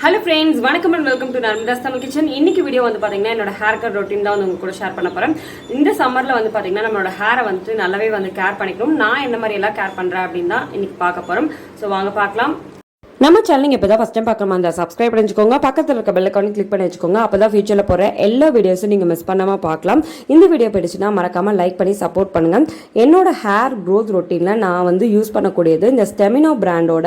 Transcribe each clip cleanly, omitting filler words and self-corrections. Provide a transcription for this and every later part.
Hello friends, வணக்கம் and welcome to Narmada's Tamil Kitchen. இன்னைக்கு video வந்து பாத்தீங்கன்னா என்னோட ஹேர் கட் ரொட்டீன் தான் வந்து உங்க கூட ஷேர் பண்ண போறேன். இந்த சம்மர்ல வந்து பாத்தீங்கன்னா நம்மளோட ஹேரை வந்து நல்லாவே வந்து கேர் பண்ணிக்கணும். நான் என்ன மாதிரி எல்லாம் கேர் பண்றேன் அப்படின்னு தான் இன்னைக்கு பார்க்க போறோம். சோ வாங்க பார்க்கலாம். நம்ம சேனல் நீங்க இப்பதான் ஃபர்ஸ்ட் டைம் பார்க்கற மாதிரி சப்ஸ்கிரைப் பண்ணி வச்சுக்கோங்க. பக்கத்துல இருக்க பெல் ஐகானை கிளிக் பண்ணி வச்சுக்கோங்க. அப்பதான் ஃபியூச்சர்ல போற எல்லா வீடியோஸும் நீங்க மிஸ் பண்ணாம பார்க்கலாம். இந்த வீடியோ பிடிச்சினா மறக்காம லைக் பண்ணி சப்போர்ட் பண்ணுங்க. என்னோட ஹேர் growth ரொட்டீன்ல நான் வந்து யூஸ் பண்ணக்கூடியது இந்த ஸ்டெமினோ பிராண்டோட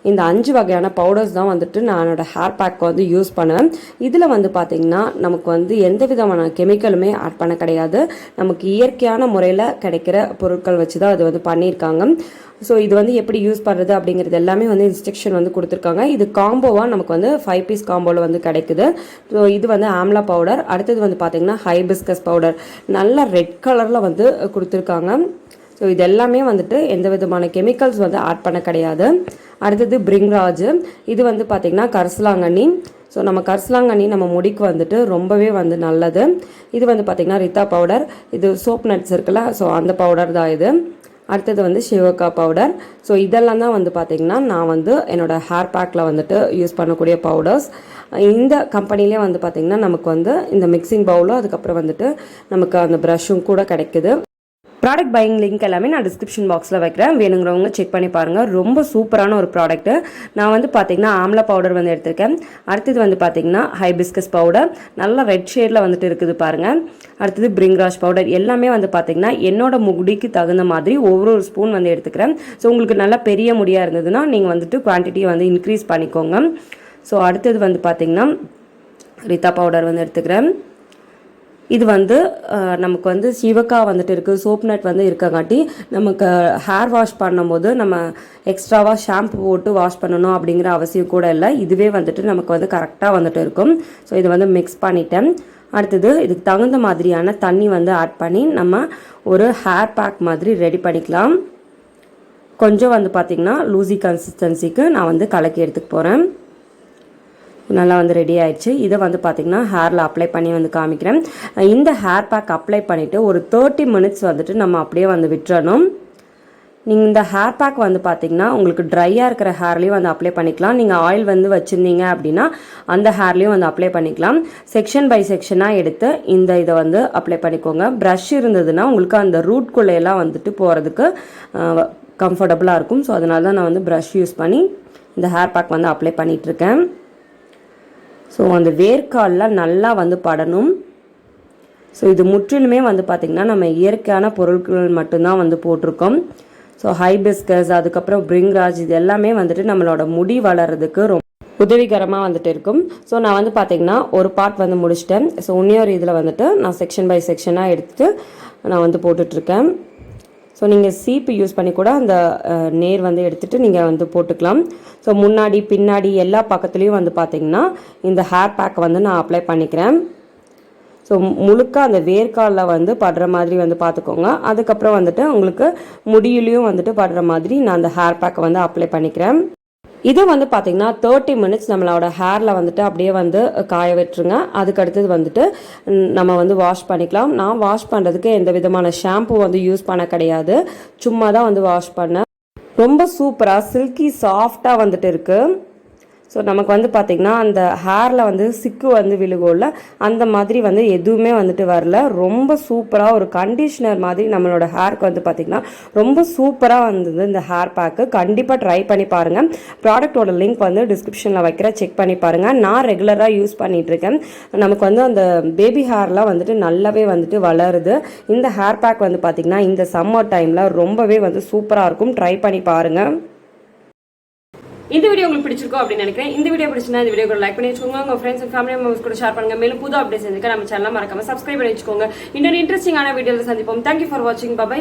இந்த 5 வகையான பவுடர்ஸ் தான் வந்துட்டு நான் என்னோட ஹேர் பேக் வந்து யூஸ் பண்ணுவேன். இதுல வந்து பாத்தீங்கன்னா நமக்கு வந்து எந்த விதமான கெமிக்கலுமே ஆட் பண்ண கிடையாது. நமக்கு இயற்கையான முறையில கிடைக்கிற பொருட்கள் வச்சு தான் அது வந்து பண்ணியிருக்காங்க. ஸோ இது வந்து எப்படி யூஸ் பண்ணுறது அப்படிங்கிறது எல்லாமே வந்து இன்ஸ்ட்ரக்ஷன் வந்து கொடுத்துருக்காங்க. இது காம்போவாக நமக்கு வந்து 5 பீஸ் காம்போவில் வந்து கிடைக்குது. ஸோ இது வந்து ஆம்லா பவுடர், அடுத்தது வந்து பார்த்தீங்கன்னா ஹைபிஸ்கஸ் பவுடர், நல்ல ரெட் கலரில் வந்து கொடுத்துருக்காங்க. ஸோ இது எல்லாமே வந்துட்டு எந்த விதமான கெமிக்கல்ஸ் வந்து ஆட் பண்ண கிடையாது. அடுத்தது பிரிங்ராஜ், இது வந்து பார்த்தீங்கன்னா கரிசலாங்கண்ணி. ஸோ நம்ம கரிசலாங்கண்ணி நம்ம முடிக்கு வந்துட்டு ரொம்பவே வந்து நல்லது. இது வந்து பார்த்தீங்கன்னா ரீத்தா பவுடர், இது சோப் நட்ஸ் இருக்குல்ல, ஸோ அந்த பவுடர் தான் இது. அடுத்தது வந்து ஷிகாகாய் பவுடர். ஸோ இதெல்லாம் தான் வந்து பார்த்திங்கன்னா நான் வந்து என்னோடய ஹேர் பேக்கில் வந்துட்டு யூஸ் பண்ணக்கூடிய பவுடர்ஸ். இந்த கம்பெனிலே வந்து பார்த்திங்கன்னா நமக்கு வந்து இந்த மிக்சிங் பவுலும் அதுக்கப்புறம் வந்துட்டு நமக்கு அந்த ப்ரஷ்ஷும் கூட கிடைக்குது. ப்ராடக்ட் பையிங் லிங்க் எல்லாமே நான் டிஸ்கிரிப்ஷன் பாக்ஸில் வைக்கிறேன், வேணுங்கிறவங்க செக் பண்ணி பாருங்கள். ரொம்ப சூப்பரான ஒரு ப்ராடக்ட்டு. நான் வந்து பார்த்திங்கன்னா ஆம்லா பவுடர் வந்து எடுத்திருக்கேன். அடுத்தது வந்து பார்த்திங்கன்னா ஹைபிஸ்கஸ் பவுடர், நல்லா ரெட் ஷேடில் வந்துட்டு இருக்குது பாருங்கள். அடுத்தது பிரிங்ராஜ் பவுடர். எல்லாமே வந்து பார்த்திங்கன்னா என்னோட முடிக்கு தகுந்த மாதிரி ஒவ்வொரு ஸ்பூன் வந்து எடுத்துக்கிறேன். ஸோ உங்களுக்கு நல்லா பெரிய முடியாக இருந்ததுன்னா நீங்கள் வந்துட்டு குவான்டிட்டியை வந்து இன்க்ரீஸ் பண்ணிக்கோங்க. ஸோ அடுத்தது வந்து பார்த்திங்கன்னா ரீத்தா பவுடர் வந்து எடுத்துக்கிறேன். இது வந்து நமக்கு வந்து ஷிகாகாய் வந்துட்டு இருக்குது, சோப் நட் வந்து இருக்கங்காட்டி நமக்கு ஹேர் வாஷ் பண்ணும்போது நம்ம எக்ஸ்ட்ராவாக ஷாம்பு போட்டு வாஷ் பண்ணணும் அப்படிங்கிற அவசியம் கூட இல்லை. இதுவே வந்துட்டு நமக்கு வந்து கரெக்டாக வந்துட்டு இருக்கும். ஸோ இது வந்து மிக்ஸ் பண்ணிட்டேன். அடுத்தது இதுக்கு தகுந்த மாதிரியான தண்ணி வந்து ஆட் பண்ணி நம்ம ஒரு ஹேர் பேக் மாதிரி ரெடி பண்ணிக்கலாம். கொஞ்சம் வந்து பார்த்திங்கன்னா லூசி கன்சிஸ்டன்சிக்கு நான் வந்து கலக்கி எடுத்துக்க போகிறேன். நல்லா வந்து ரெடி ஆயிடுச்சு. இதை வந்து பார்த்திங்கன்னா ஹேரில் அப்ளை பண்ணி வந்து காமிக்கிறேன். இந்த ஹேர் பேக் அப்ளை பண்ணிவிட்டு ஒரு 30 மினிட்ஸ் வந்துட்டு நம்ம அப்படியே வந்து விட்டுறணும். நீங்கள் இந்த ஹேர் பேக் வந்து பார்த்திங்கன்னா உங்களுக்கு ட்ரையாக இருக்கிற ஹேர்லேயும் வந்து அப்ளை பண்ணிக்கலாம். நீங்கள் ஆயில் வந்து வச்சுருந்தீங்க அப்படின்னா அந்த ஹேர்லேயும் வந்து அப்ளை பண்ணிக்கலாம். செக்ஷன் பை செக்ஷனாக எடுத்து இதை வந்து அப்ளை பண்ணிக்கோங்க. ப்ரஷ் இருந்ததுன்னா உங்களுக்கு அந்த ரூட்குள்ளையெல்லாம் வந்துட்டு போகிறதுக்கு கம்ஃபர்டபுளாக இருக்கும். ஸோ அதனால தான் நான் வந்து ப்ரஷ் யூஸ் பண்ணி இந்த ஹேர் பேக் வந்து அப்ளை பண்ணிகிட்ருக்கேன். ஸோ அந்த வேர்க்காலில் நல்லா வந்து படணும். ஸோ இது முற்றிலுமே வந்து பார்த்திங்கன்னா நம்ம இயற்கையான பொருட்கள் மட்டும்தான் வந்து போட்டிருக்கோம். ஸோ ஹைபிஸ்கஸ் அதுக்கப்புறம் பிரிங்ராஜ் இது எல்லாமே வந்துட்டு நம்மளோட முடி வளர்கிறதுக்கு ரொம்ப உதவிகரமாக வந்துட்டு இருக்கும். ஸோ நான் வந்து பார்த்திங்கன்னா ஒரு பார்ட் வந்து முடிச்சிட்டேன். ஸோ இன்னொரு இதில் வந்துட்டு நான் செக்ஷன் பை செக்ஷனாக எடுத்துகிட்டு நான் வந்து போட்டுட்ருக்கேன். ஸோ நீங்கள் சீப்பு யூஸ் பண்ணி கூட அந்த நேர் வந்து எடுத்துகிட்டு நீங்கள் வந்து போட்டுக்கலாம். ஸோ முன்னாடி பின்னாடி எல்லா பக்கத்துலேயும் வந்து பார்த்திங்கன்னா இந்த ஹேர் பேக் வந்து நான் அப்ளை பண்ணிக்கிறேன். ஸோ முழுக்க அந்த வேர்க்காலில் வந்து படுற மாதிரி வந்து பார்த்துக்கோங்க. அதுக்கப்புறம் வந்துட்டு உங்களுக்கு முடியிலையும் வந்துட்டு படுற மாதிரி நான் அந்த ஹேர் பேக்கை வந்து அப்ளை பண்ணிக்கிறேன். இது வந்து பார்த்திங்கன்னா 30 மினிட்ஸ் நம்மளோட ஹேரில் வந்துட்டு அப்படியே வந்து காய விட்டுருங்க. அதுக்கு அடுத்தது வந்துட்டு நம்ம வந்து வாஷ் பண்ணிக்கலாம். நான் வாஷ் பண்ணுறதுக்கு எந்த விதமான ஷாம்பு வந்து யூஸ் பண்ண கிடையாது, சும்மா தான் வந்து வாஷ் பண்ணேன். ரொம்ப சூப்பராக சில்கி சாஃப்டாக வந்துட்டு இருக்குது. ஸோ நமக்கு வந்து பார்த்திங்கன்னா அந்த ஹேரில் வந்து சிக்கு வந்து விழுகும்ல, அந்த மாதிரி வந்து எதுவுமே வந்துட்டு வரல. ரொம்ப சூப்பராக ஒரு கண்டிஷ்னர் மாதிரி நம்மளோட ஹேருக்கு வந்து பார்த்திங்கன்னா ரொம்ப சூப்பராக வந்தது இந்த ஹேர் பேக்கு. கண்டிப்பாக ட்ரை பண்ணி பாருங்கள். ப்ராடக்டோட லிங்க் வந்து டிஸ்கிரிப்ஷனில் வைக்கிற, செக் பண்ணி பாருங்கள். நான் ரெகுலராக யூஸ் பண்ணிகிட்ருக்கேன். நமக்கு வந்து அந்த பேபி ஹேர்லாம் வந்துட்டு நல்லாவே வந்துட்டு வளருது. இந்த ஹேர் பேக் வந்து பார்த்திங்கன்னா இந்த சம்மர் டைமில் ரொம்பவே வந்து சூப்பராக இருக்கும். ட்ரை பண்ணி பாருங்கள். இந்த வீடியோ உங்களுக்கு பிடிச்சிருக்கோம் அப்படின்னு நினைக்கிறேன். இந்த வீடியோ பிடிச்சிருந்தா இந்த வீடியோ கூட லைக் பண்ணி வச்சுக்கோங்க. உங்க ஃப்ரெண்ட்ஸ் அண்ட் ஃபேமிலி மெம்பர்ஸ் கூட ஷேர் பண்ணுங்க. மேலும் புது அப்டேட்ஸ் செஞ்சுக்க நம்ம சேனலை மறக்காம சப்ஸ்கிரைப் பண்ணி வச்சுக்கோங்க. இன்னொரு இன்ட்ரெஸ்டிங்கான வீடியோவில் சந்திப்போம். தேங்க்யூ ஃபார் வாட்சிங். பை.